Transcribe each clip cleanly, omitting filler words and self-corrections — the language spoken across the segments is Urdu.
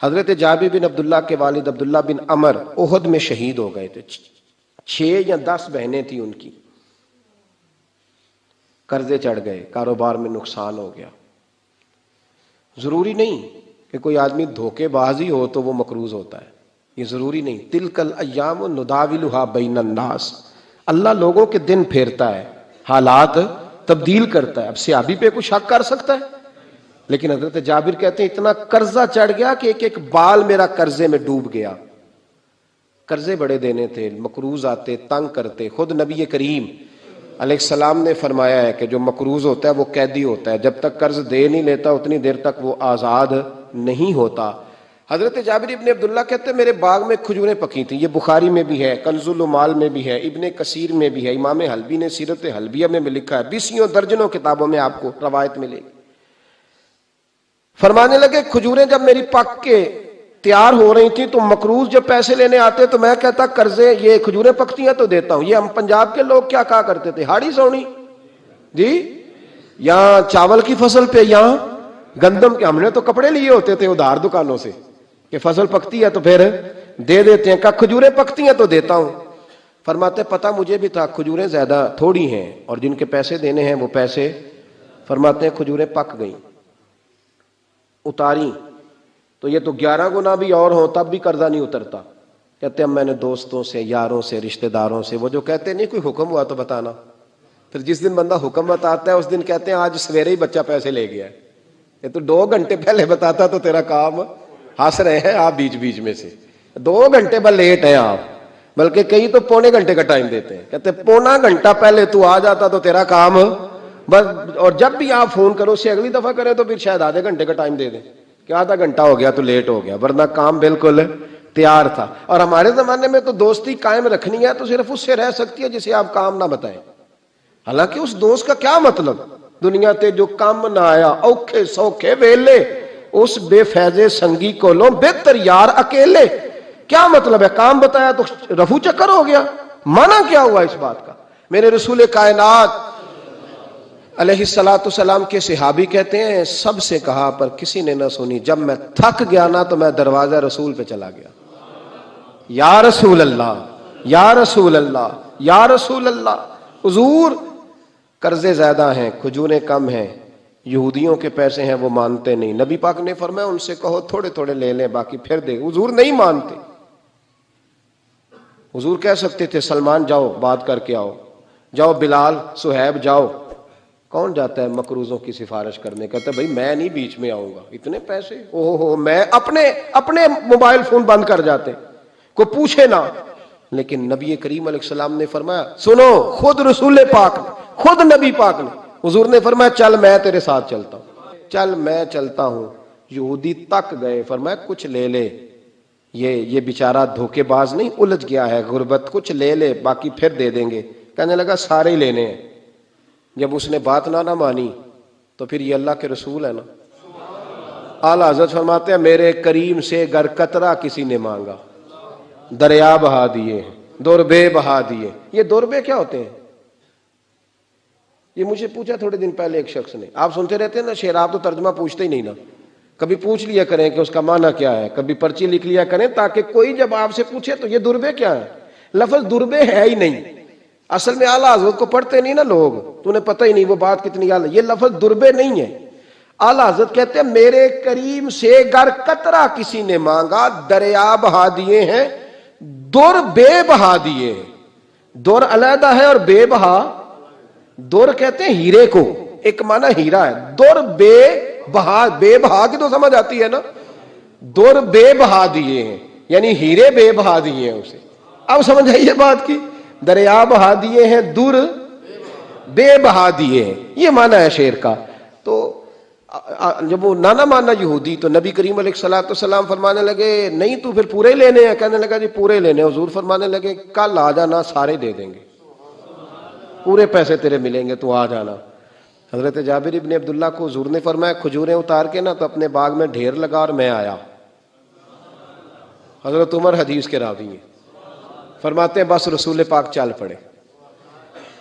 حضرت جابر بن عبداللہ کے والد عبداللہ بن عمر احد میں شہید ہو گئے تھے. 6 یا 10 بہنیں تھیں ان کی. قرضے چڑھ گئے, کاروبار میں نقصان ہو گیا. ضروری نہیں کہ کوئی آدمی دھوکے باز ہی ہو تو وہ مقروض ہوتا ہے, یہ ضروری نہیں. تلک الایام نداولھا بین الناس, اللہ لوگوں کے دن پھیرتا ہے, حالات تبدیل کرتا ہے. اب صحابی پہ کچھ شک کر سکتا ہے؟ لیکن حضرت جابر کہتے ہیں اتنا قرضہ چڑھ گیا کہ ایک ایک بال میرا قرضے میں ڈوب گیا. قرضے بڑے دینے تھے, مقروض آتے, تنگ کرتے. خود نبی کریم علیہ السلام نے فرمایا ہے کہ جو مقروض ہوتا ہے وہ قیدی ہوتا ہے, جب تک قرض دے نہیں لیتا اتنی دیر تک وہ آزاد نہیں ہوتا. حضرت جابر ابن عبداللہ کہتے ہیں میرے باغ میں کھجوریں پکی تھیں. یہ بخاری میں بھی ہے, کنز المال میں بھی ہے, ابن کثیر میں بھی ہے, امام حلبی نے سیرت حلبیہ میں بھی لکھا ہے, 20 درجنوں کتابوں میں آپ کو روایت ملے گی. فرمانے لگے کھجوریں جب میری پک کے تیار ہو رہی تھیں تو مقروض جب پیسے لینے آتے تو میں کہتا قرضے یہ کھجوریں پکتی ہیں تو دیتا ہوں. یہ ہم پنجاب کے لوگ کیا کہا کرتے تھے, ہاڑی سونی جی, یہاں چاول کی فصل پہ, یہاں گندم کے. ہم نے تو کپڑے لیے ہوتے تھے ادھار دکانوں سے کہ فصل پکتی ہے تو پھر دے دیتے ہیں, کہ کھجوریں پکتی ہیں تو دیتا ہوں. فرماتے پتہ مجھے بھی تھا کھجوریں زیادہ تھوڑی ہیں اور جن کے پیسے دینے ہیں وہ پیسے. فرماتے ہیں کھجوریں پک گئیں, اتاری تو یہ تو 11 گنا بھی اور ہو تب بھی قرضہ نہیں اترتا. کہتے ہیں میں نے دوستوں سے, یاروں سے, رشتہ داروں سے, وہ جو کہتے نہیں کوئی حکم ہوا تو بتانا, پھر جس دن بندہ حکم بتاتا ہے اس دن کہتے ہیں آج سویرے ہی بچہ پیسے لے گیا ہے, یہ تو 2 گھنٹے پہلے بتاتا تو تیرا کام. ہنس رہے ہیں آپ بیچ بیچ میں سے, 2 گھنٹے بس لیٹ ہیں آپ, بلکہ کئی تو پونے گھنٹے کا ٹائم دیتے ہیں. کہتے پونا گھنٹہ پہلے تو آ جاتا تو تیرا کام بس. اور جب بھی آپ فون کرو اس سے اگلی دفعہ کریں تو پھر شاید آدھے گھنٹے کا ٹائم دے دیں کہ آدھا گھنٹہ ہو گیا تو لیٹ ہو گیا, ورنہ کام بالکل تیار تھا. اور ہمارے زمانے میں تو دوستی قائم رکھنی ہے تو صرف اس سے رہ سکتی ہے جسے آپ کام نہ بتائیں. حالانکہ اس دوست کا کیا مطلب, دنیا تے جو کام نہ آیا اوکھے سوکھے ویلے, اس بے فیضے سنگی کو لو بہتر یار اکیلے. کیا مطلب ہے, کام بتایا تو رفو چکر ہو گیا, مانا کیا ہوا اس بات کا. میرے رسول کائنات علیہ السلام کے صحابی کہتے ہیں سب سے کہا پر کسی نے نہ سنی, جب میں تھک گیا نا تو میں دروازہ رسول پہ چلا گیا, یا رسول اللہ, یا رسول اللہ, یا رسول اللہ. حضور قرضے زیادہ ہیں, کھجوریں کم ہیں, یہودیوں کے پیسے ہیں وہ مانتے نہیں. نبی پاک نے فرمایا ان سے کہو تھوڑے تھوڑے لے لیں باقی پھر دے. حضور نہیں مانتے. حضور کہہ سکتے تھے سلمان جاؤ بات کر کے آؤ, جاؤ بلال, صہیب جاؤ. کون جاتا ہے مقروضوں کی سفارش کرنے, کہتا ہے بھائی میں نہیں بیچ میں آؤں گا, اتنے پیسے اوہ ہو, میں اپنے موبائل فون بند کر جاتے, کوئی پوچھے نہ. لیکن نبی کریم علیہ السلام نے فرمایا سنو, خود رسول پاک نے, خود نبی پاک نے, حضور نے فرمایا چل میں تیرے ساتھ چلتا ہوں, چل میں چلتا ہوں. یہودی تک گئے, فرمایا کچھ لے لے, یہ بیچارہ دھوکے باز نہیں الجھ گیا ہے, غربت, کچھ لے لے باقی پھر دے دیں گے. کہنے لگا سارے ہی لینے ہیں. جب اس نے بات نہ مانی تو پھر یہ اللہ کے رسول ہے نا. اعلیٰ حضرت فرماتے ہیں میرے کریم سے گر قطرہ کسی نے مانگا دریا بہا دیے, دوربے بہا دیے. یہ دوربے کیا ہوتے ہیں, یہ مجھے پوچھا تھوڑے دن پہلے ایک شخص نے. آپ سنتے رہتے ہیں نا شعر, آپ تو ترجمہ پوچھتے ہی نہیں نا, کبھی پوچھ لیا کریں کہ اس کا معنی کیا ہے, کبھی پرچی لکھ لیا کریں تاکہ کوئی جب آپ سے پوچھے تو یہ دوربے کیا ہے. لفظ دوربے ہے ہی نہیں, اصل میں اعلیٰ حضرت کو پڑھتے نہیں نا لوگ, تو انہیں پتہ ہی نہیں وہ بات کتنی اعلیٰ. یہ لفظ دوربے نہیں ہے. اعلیٰ حضرت کہتے ہیں میرے کریم سے گر قطرہ کسی نے مانگا دریا بہا دیے ہیں, دور بے بہا دیے ہیں. دور علیحدہ ہے اور بے بہا, دور کہتے ہیں ہیرے کو, ایک معنی ہیرا ہے, دور بے بہا, بے بہا کی تو سمجھ آتی ہے نا, دور بے بہا دیے ہیں یعنی ہیرے بے بہا دیے ہیں اسے. اب سمجھ آئیے بات کی, دریا بہا دیے ہیں, دور بے بہا دیے ہیں, یہ معنی ہے شعر کا. تو جب وہ نانا مانا یہودی تو نبی کریم علیہ السلام فرمانے لگے نہیں تو پھر پورے لینے ہیں. کہنے لگا جی پورے لینے. حضور فرمانے لگے کل آ جانا سارے دے دیں گے, پورے پیسے تیرے ملیں گے, تو آ جانا. حضرت جابر ابن عبداللہ کو حضور نے فرمایا کھجوریں اتار کے نا تو اپنے باغ میں ڈھیر لگا اور میں آیا. حضرت عمر حدیث کے راوی ہیں, فرماتے ہیں بس رسول پاک چل پڑے.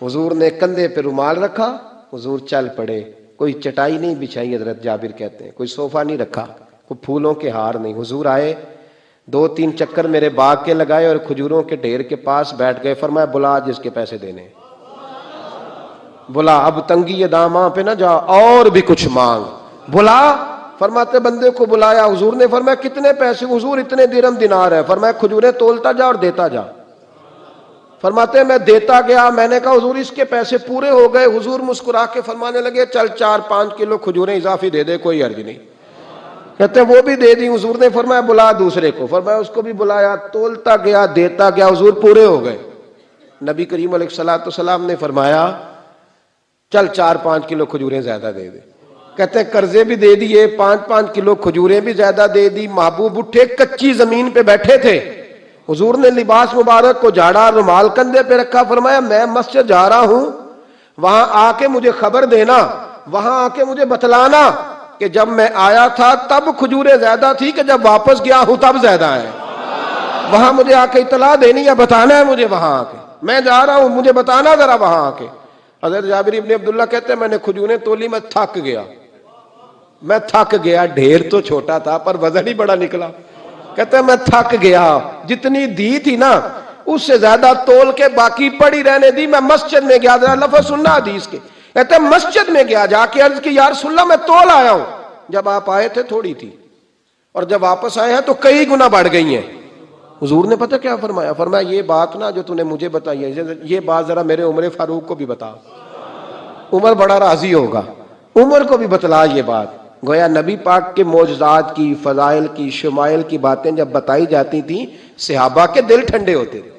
حضور نے کندھے پہ رومال رکھا, حضور چل پڑے. کوئی چٹائی نہیں بچھائی, حضرت جابر کہتے ہیں کوئی صوفہ نہیں رکھا, کوئی پھولوں کے ہار نہیں. حضور آئے, 2-3 چکر میرے باغ کے لگائے اور کھجوروں کے ڈھیر کے پاس بیٹھ گئے. فرمایا بلا جس کے پیسے دینے, بلا, اب تنگی داماں پہ نہ جا, اور بھی کچھ مانگ, بلا. فرماتے بندے کو بلایا. حضور نے فرمایا کتنے پیسے؟ حضور اتنے درہم دینار ہے. فرمایا کھجوریں تولتا جا اور دیتا جا. فرماتے میں دیتا گیا. میں نے کہا حضور اس کے پیسے پورے ہو گئے. حضور مسکرا کے فرمانے لگے چل 4-5 کلو کھجوریں اضافی دے دے, کوئی حرج نہیں. کہتے وہ بھی دے دی. حضور نے فرمایا بلا دوسرے کو. فرمایا اس کو بھی بلایا, تولتا گیا, دیتا گیا. حضور پورے ہو گئے. نبی کریم علیہ الصلوۃ والسلام نے فرمایا چل 4-5 کلو کھجوریں زیادہ دے دے. کہتے ہیں قرضے بھی دے دیے, 5-5 کلو کھجوریں بھی زیادہ دے دی. محبوب اٹھے, کچی زمین پہ بیٹھے تھے. حضور نے لباس مبارک کو جھاڑا, رومال کندھے پہ رکھا. فرمایا میں مسجد جا رہا ہوں, وہاں آ کے مجھے خبر دینا, وہاں آ کے مجھے بتلانا کہ جب میں آیا تھا تب کھجوریں زیادہ تھی کہ جب واپس گیا ہوں تب زیادہ ہے. وہاں مجھے آ کے اطلاع دینی یا بتانا ہے مجھے. وہاں آ کے میں جا رہا ہوں, مجھے بتانا ذرا وہاں آ کے. حضرت جابر ابن عبداللہ کہتے ہیں میں نے کھجوریں تولی, میں تھک گیا. میں تھک گیا, ڈھیر تو چھوٹا تھا پر وزن ہی بڑا نکلا. کہتے ہیں میں تھک گیا, جتنی دی تھی نا اس سے زیادہ تول کے باقی پڑی رہنے دی. میں مسجد میں گیا, ذرا لفظ سننا حدیث کے. کہتے ہیں مسجد میں گیا, جا کے عرض کی یا رسول اللہ میں تول آیا ہوں. جب آپ آئے تھے تھوڑی تھی, اور جب واپس آئے ہیں تو کئی گنا بڑھ گئی ہیں. حضور نے پتہ کیا فرمایا؟ فرمایا یہ بات نا جو تو نے مجھے بتائی ہے, یہ بات ذرا میرے عمر فاروق کو بھی بتا. عمر بڑا راضی ہوگا. عمر کو بھی بتلا یہ بات. گویا نبی پاک کے معجزات کی, فضائل کی, شمائل کی باتیں جب بتائی جاتی تھیں صحابہ کے دل ٹھنڈے ہوتے تھے.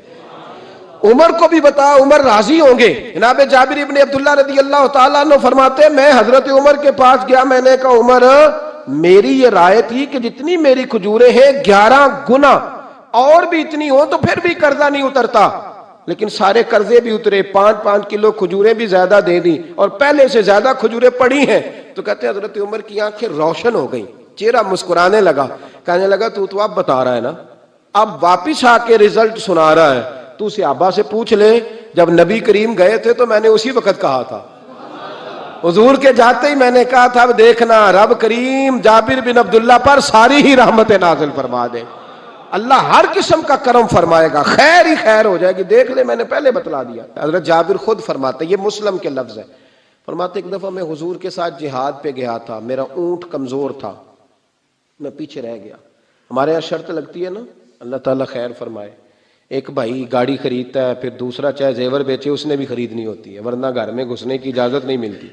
عمر کو بھی بتا, عمر راضی ہوں گے. جناب جابر ابن عبداللہ رضی اللہ تعالیٰ عنہ فرماتے میں حضرت عمر کے پاس گیا. میں نے کہا عمر میری یہ رائے تھی کہ جتنی میری کھجوریں ہیں 11 گنا اور بھی اتنی ہو تو پھر بھی قرضہ نہیں اترتا, لیکن سارے قرضے بھی اترے. 5-5 کلو کھجوریں بھی زیادہ دے دی اور پہلے سے زیادہ کھجوریں پڑی ہیں. تو کہتے ہیں حضرت عمر کی آنکھیں روشن ہو گئیں, چہرہ مسکرانے لگا. کہنے لگا تو اب بتا رہا ہے نا, اب واپس آ کے رزلٹ سنا رہا ہے. تو صحابہ سے پوچھ لے, جب نبی کریم گئے تھے تو میں نے اسی وقت کہا تھا. حضور کے جاتے ہی میں نے کہا تھا اب دیکھنا رب کریم جابر بن عبداللہ پر ساری ہی رحمت نازل فرما دے. اللہ ہر قسم کا کرم فرمائے گا, خیر ہی خیر ہو جائے گی. دیکھ لے میں نے پہلے بتلا دیا. حضرت جابر خود فرماتے, یہ مسلم کے لفظ ہے, فرماتے ایک دفعہ میں حضور کے ساتھ جہاد پہ گیا تھا. میرا اونٹ کمزور تھا, میں پیچھے رہ گیا. ہمارے یہاں شرط لگتی ہے نا, اللہ تعالیٰ خیر فرمائے, ایک بھائی گاڑی خریدتا ہے پھر دوسرا چاہے زیور بیچے اس نے بھی خریدنی ہوتی ہے, ورنہ گھر میں گھسنے کی اجازت نہیں ملتی.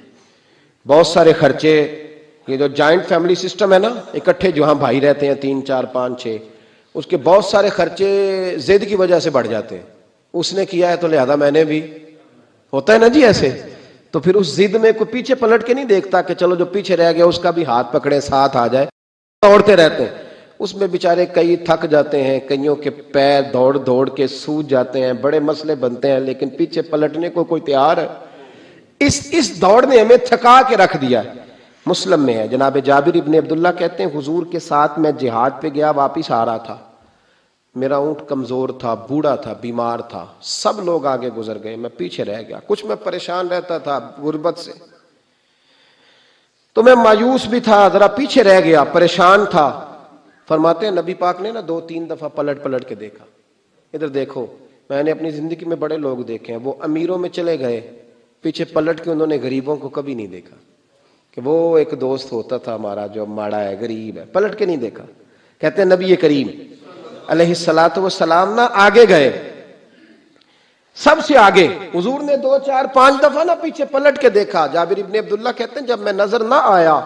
بہت سارے خرچے, یہ جو جوائنٹ فیملی سسٹم ہے نا, اکٹھے جہاں بھائی رہتے ہیں 3, 4, 5, 6, اس کے بہت سارے خرچے ضد کی وجہ سے بڑھ جاتے ہیں. اس نے کیا ہے تو لہذا میں نے بھی, ہوتا ہے نا جی ایسے. تو پھر اس ضد میں کوئی پیچھے پلٹ کے نہیں دیکھتا کہ چلو جو پیچھے رہ گیا اس کا بھی ہاتھ پکڑے ساتھ آ جائے, دوڑتے رہتے ہیں. اس میں بیچارے کئی تھک جاتے ہیں, کئیوں کے پیر دوڑ دوڑ کے سوج جاتے ہیں, بڑے مسئلے بنتے ہیں, لیکن پیچھے پلٹنے کو کوئی تیار ہے؟ اس دوڑ نے ہمیں تھکا کے رکھ دیا. مسلم میں ہے, جناب جابر ابن عبداللہ کہتے ہیں حضور کے ساتھ میں جہاد پہ گیا, واپس آ رہا تھا. میرا اونٹ کمزور تھا, بوڑھا تھا, بیمار تھا. سب لوگ آگے گزر گئے, میں پیچھے رہ گیا. کچھ میں پریشان رہتا تھا غربت سے, تو میں مایوس بھی تھا, ذرا پیچھے رہ گیا, پریشان تھا. فرماتے ہیں نبی پاک نے نا 2-3 دفعہ پلٹ کے دیکھا. ادھر دیکھو, میں نے اپنی زندگی میں بڑے لوگ دیکھے ہیں, وہ امیروں میں چلے گئے, پیچھے پلٹ کے انہوں نے غریبوں کو کبھی نہیں دیکھا کہ وہ ایک دوست ہوتا تھا ہمارا جو ماڑا ہے, غریب ہے, پلٹ کے نہیں دیکھا. کہتے ہیں نبی کریم علیہ الصلوۃ والسلام نا آگے گئے, سب سے آگے. حضور نے 2, 4, 5 دفعہ نا پیچھے پلٹ کے دیکھا. جابر ابن عبداللہ کہتے ہیں جب میں نظر نہ آیا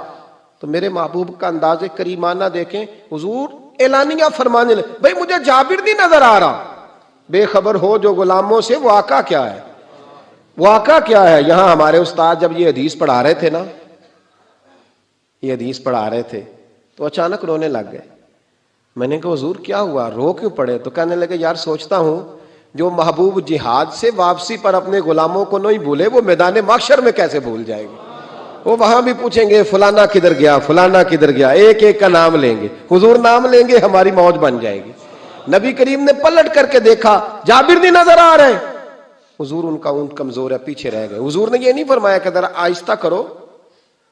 تو میرے محبوب کا انداز کریمانہ دیکھیں, حضور اعلانیہ فرمانے لگے, بھئی مجھے جابر نہیں نظر آ رہا. بے خبر ہو جو غلاموں سے, واقعہ کیا ہے, واقعہ کیا ہے. یہاں ہمارے استاد جب یہ حدیث پڑھا رہے تھے نا, یہ حدیث پڑھا رہے تھے تو اچانک رونے لگ گئے. میں نے کہا حضور کیا ہوا, رو کیوں پڑے؟ تو کہنے لگے یار سوچتا ہوں جو محبوب جہاد سے واپسی پر اپنے غلاموں کو نہیں بھولے وہ میدان محشر میں کیسے بھول جائے گی. وہ وہاں بھی پوچھیں گے فلانا کدھر گیا, فلانا کدھر گیا, ایک ایک کا نام لیں گے. حضور نام لیں گے, ہماری موج بن جائے گی. نبی کریم نے پلٹ کر کے دیکھا, جابر نہیں نظر آ رہے. حضور ان کا اونٹ کمزور ہے, پیچھے رہ گئے. حضور نے یہ نہیں فرمایا کہ ذرا آہستہ کرو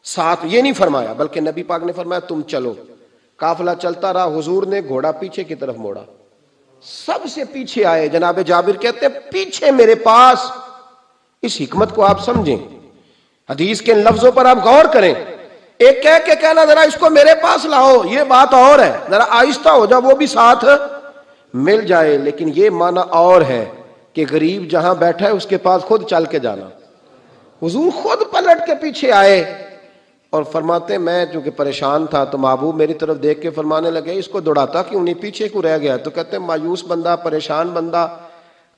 ساتھ, یہ نہیں فرمایا, بلکہ نبی پاک نے فرمایا تم چلو. قافلہ چلتا رہا، حضور نے گھوڑا پیچھے کی طرف موڑا، سب سے پیچھے آئے. جناب جابر کہتے ہیں پیچھے میرے پاس. اس حکمت کو آپ سمجھیں، حدیث کے ان لفظوں پر آپ غور کریں. ایک کہہ کے کہنا ذرا اس کو میرے پاس لاؤ، یہ بات اور ہے، ذرا آہستہ ہو جا، وہ بھی ساتھ مل جائے. لیکن یہ معنی اور ہے کہ غریب جہاں بیٹھا ہے اس کے پاس خود چل کے جانا. حضور خود پلٹ کے پیچھے آئے اور فرماتے میں چونکہ پریشان تھا تو محبوب میری طرف دیکھ کے فرمانے لگے اس کو دوڑاتا کیوں نہیں، پیچھے کو رہ گیا. تو کہتے ہیں مایوس بندہ، پریشان بندہ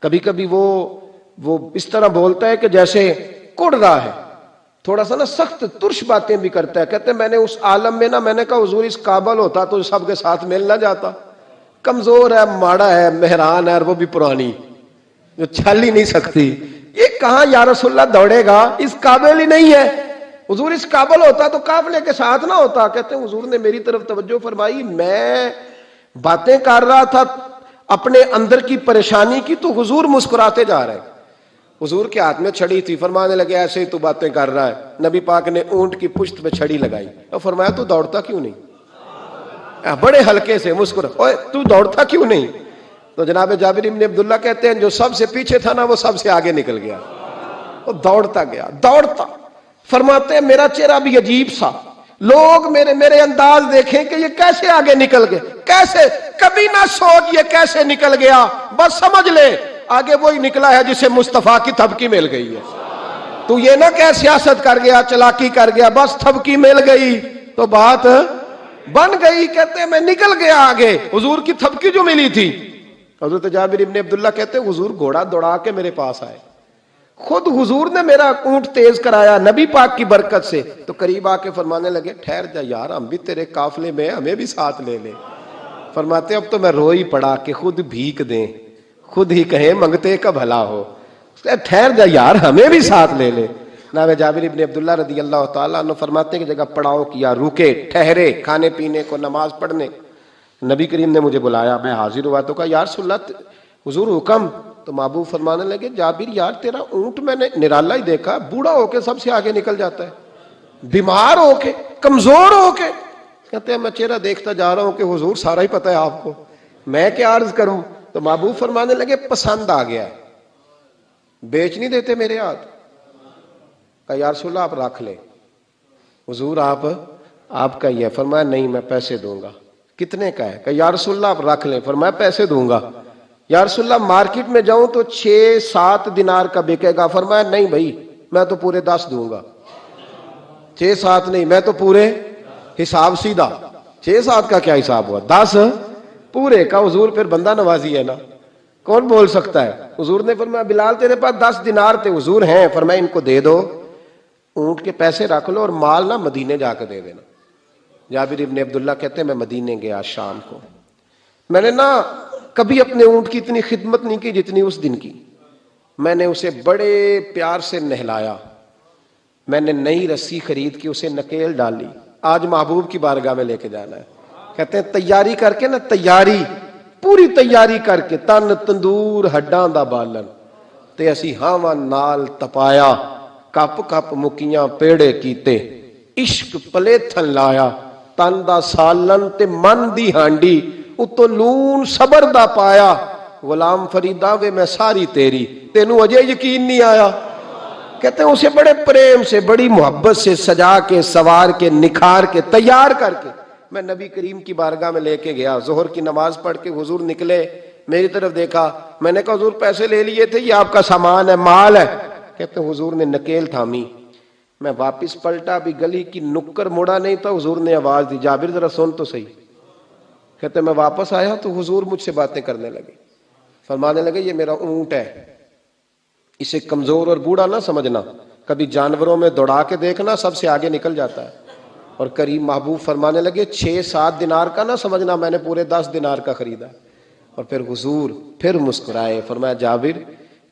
کبھی کبھی وہ اس طرح بولتا ہے کہ جیسے کڑ رہا ہے، تھوڑا سا نا سخت ترش باتیں بھی کرتا ہے. کہتے ہیں میں نے اس عالم میں نا، میں نے کہا حضور اس قابل ہوتا تو سب کے ساتھ مل نہ جاتا، کمزور ہے، ماڑا ہے، مہران ہے، اور وہ بھی پرانی جو چھل ہی نہیں سکتی. یہ کہاں یا رسول اللہ دوڑے گا، اس قابل ہی نہیں ہے. حضور اس قابل ہوتا تو قافلے کے ساتھ نہ ہوتا. کہتے ہیں حضور نے میری طرف توجہ فرمائی، میں باتیں کر رہا تھا اپنے اندر کی پریشانی کی تو حضور مسکراتے جا رہے. حضور کے ہاتھ میں چھڑی تھی، فرمانے لگے ایسے ہی تو باتیں کر رہا ہے. نبی پاک نے اونٹ کی پشت پہ چھڑی لگائی اور فرمایا تو دوڑتا کیوں نہیں، بڑے ہلکے سے مسکرا، اوے تو دوڑتا کیوں نہیں. تو جناب جابر بن عبداللہ کہتے ہیں جو سب سے پیچھے تھا نا وہ سب سے آگے نکل گیا، وہ دوڑتا گیا دوڑتا. فرماتے ہیں میرا چہرہ بھی عجیب سا، لوگ میرے انداز دیکھیں کہ یہ کیسے آگے نکل گئے، کیسے، کبھی نہ سوچ یہ کیسے نکل گیا، بس سمجھ لے آگے وہی نکلا ہے جسے مصطفیٰ کی تھپکی مل گئی ہے. تو یہ نہ کہ سیاست کر گیا، چلاکی کر گیا، بس تھپکی مل گئی تو بات بن گئی. کہتے ہیں میں نکل گیا آگے، حضور کی تھپکی جو ملی تھی. حضرت جابر ابن عبداللہ کہتے ہیں حضور گھوڑا دوڑا کے میرے پاس آئے، خود حضور نے میرا اونٹ تیز کرایا نبی پاک کی برکت سے. تو قریب آ کے فرمانے لگے ٹھہر جا یار، ہم بھی تیرے قافلے میں، ہمیں بھی ساتھ لے لے. فرماتے اب تو میں رو ہی پڑا کہ خود بھیک دیں، خود ہی کہیں منگتے کا بھلا ہو، ٹھہر جا یار ہمیں بھی ساتھ لے لے. جناب جابر ابن عبداللہ رضی اللہ تعالیٰ عنہ فرماتے ہیں کہ جگہ پڑاؤ کیا، رکے، ٹھہرے کھانے پینے کو، نماز پڑھنے. نبی کریم نے مجھے بلایا، میں حاضر ہوا تو کہا یا رسول اللہ حضور حکم. تو محبوب فرمانے لگے جابر یار تیرا اونٹ میں نے نرالا ہی دیکھا، بوڑھا ہو کے سب سے آگے نکل جاتا ہے، بیمار ہو کے، کمزور ہو کے. کہتے ہیں میں چہرہ دیکھتا جا رہا ہوں کہ حضور سارا ہی پتہ ہے آپ کو، میں کیا عرض کروں. تو محبوب فرمانے لگے پسند آ گیا، بیچ نہیں دیتے میرے ہاتھ. کہا یا رسول اللہ آپ رکھ لیں. حضور آپ کا یہ ہے. فرمایا نہیں میں پیسے دوں گا. کتنے کا ہے؟ کہ یا رسول اللہ آپ رکھ لیں. فرمایا پیسے دوں گا. یا رسول اللہ مارکیٹ میں جاؤں تو 6-7 دینار کا بکے گا. فرمایا نہیں بھائی میں تو پورے 10 دوں گا. 6-7 نہیں، میں تو پورے، حساب سیدھا، 6-7 کا کیا حساب ہوا، 10 پورے کا. حضور پھر بندہ نوازی ہے نا، کون بول سکتا ہے. حضور نے فرمایا بلال تیرے پاس 10 دینار تھے. حضور ہیں. فرمایا ان کو دے دو، اونٹ کے پیسے رکھ لو اور مال نہ مدینے جا کے دے دینا. جابر ابن عبداللہ کہتے ہیں میں مدینے گیا شام کو، میں نے نا کبھی اپنے اونٹ کی اتنی خدمت نہیں کی جتنی اس دن کی. میں نے اسے بڑے پیار سے نہلایا، میں نے نئی رسی خرید کے اسے نکیل ڈالی. آج محبوب کی بارگاہ میں لے کے جانا ہے. کہتے ہیں تیاری کر کے نا، تیاری پوری تیاری کر کے، تن تندور ہڈاں دا بالن تے اسی ہاواں نال تپایا، کپ کپ مکیاں پیڑے کیتے، عشق پلیتھن لایا، تن دا سالن تے من دی ہانڈی، اتو لون صبر دا پایا. غلام فریدا وے میں ساری تیری، تینوں اجے یقین نہیں آیا. کہتے ہیں اسے بڑے پریم سے، بڑی محبت سے سجا کے، سوار کے، نکھار کے، تیار کر کے میں نبی کریم کی بارگاہ میں لے کے گیا. ظہر کی نماز پڑھ کے حضور نکلے، میری طرف دیکھا. میں نے کہا حضور پیسے لے لیے تھے، یہ آپ کا سامان ہے، مال ہے. کہتے ہیں حضور نے نکیل تھامی. میں واپس پلٹا، بھی گلی کی نکر مڑا نہیں تھا، حضور نے آواز دی جابر ذرا سن تو صحیح. کہتے ہیں میں واپس آیا تو حضور مجھ سے باتیں کرنے لگے. فرمانے لگے یہ میرا اونٹ ہے، اسے کمزور اور بوڑھا نہ سمجھنا، کبھی جانوروں میں دوڑا کے دیکھنا سب سے آگے نکل جاتا ہے. اور قریب محبوب فرمانے لگے 6-7 دینار کا نہ سمجھنا، میں نے پورے 10 دینار کا خریدا. اور پھر حضور پھر مسکرائے. فرمایا جابر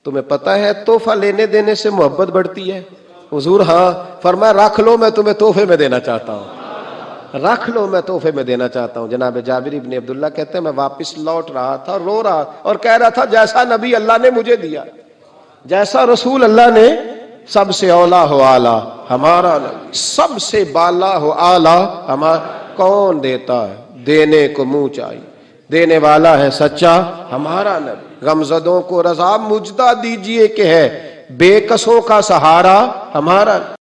تمہیں پتہ ہے تحفہ لینے دینے سے محبت بڑھتی ہے؟ حضور ہاں. فرمایا رکھ لو میں تمہیں تحفے میں دینا چاہتا ہوں، رکھ لو میں تحفے میں دینا چاہتا ہوں. جناب جابر ابن عبداللہ کہتے ہیں میں واپس لوٹ رہا تھا، رو رہا اور کہہ رہا تھا جیسا نبی اللہ نے مجھے دیا، جیسا رسول اللہ نے، سب سے اولا ہو آلہ ہمارا، سب سے بالا ہو آلہ ہمارا، کون دیتا ہے دینے کو منہ چاہیے، دینے والا ہے سچا ہمارا نبی۔ غمزدوں کو رضا مجدہ دیجئے کہ ہے بے کسوں کا سہارا ہمارا۔